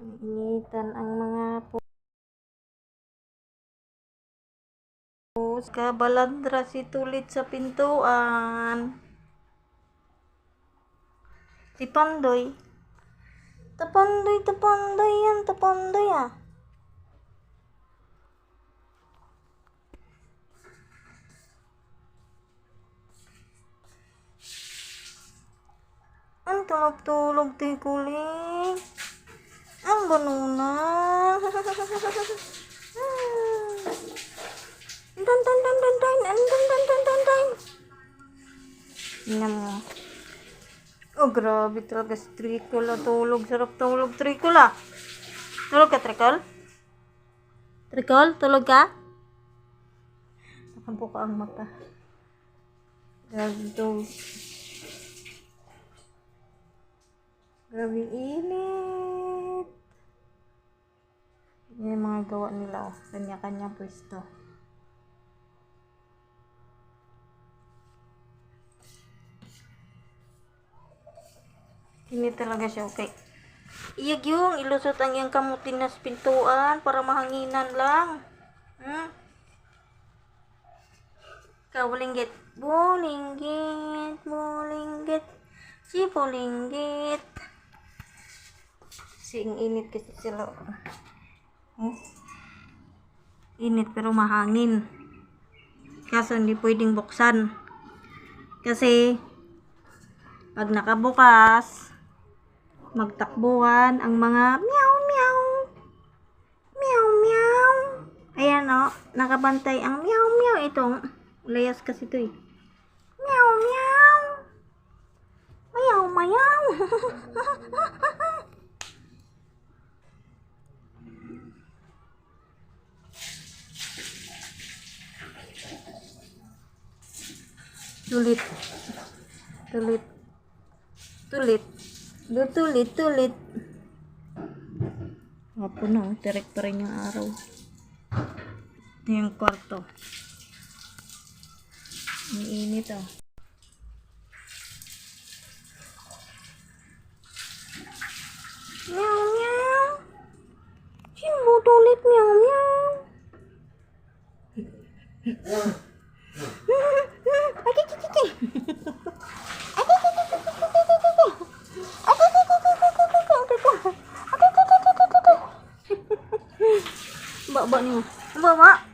Initan ang mga pus. Kabalandra si Tulit sa pintuan. Si Pandoy. Tapandoy yan, tapandoy ah. Ang tulog-tulog ti kuling. Ang banuna. Tingnan mo. Oh, grabe talaga si Tricol. Tulog. Sarap tulog, Tricol ah. Tulog ka, Tricol? Tricol, tulog ka? Nakabuka ang mata. Grabe tulog. Grabe init. Yan yung mga gawa nila. Oh. Kanya-kanya pwesto. Init talaga siya. Okay. Iyag yung ilusot ang iyang kamutin na pintuan para mahanginan lang. Kabulinggit. Bulinggit. Bulinggit. Si bulinggit. Sing init kasi sila. Init pero mahangin. Kaso hindi pwedeng buksan. Kasi pag nakabukas, magtakbuhan ang mga meow meow. Meow meow. Ayan o, nakabantay ang meow meow. Itong layas kasi ito eh. Meow meow. Mayaw mayaw. Tulit. Tulit. Tulit. Tulit, tulit. Apo na, tirik pa rin yung araw. Ito yung kwarto. Ang init oh. Meow, meow. Simbo, tulit, meow, meow. Bak ni mo. Bak.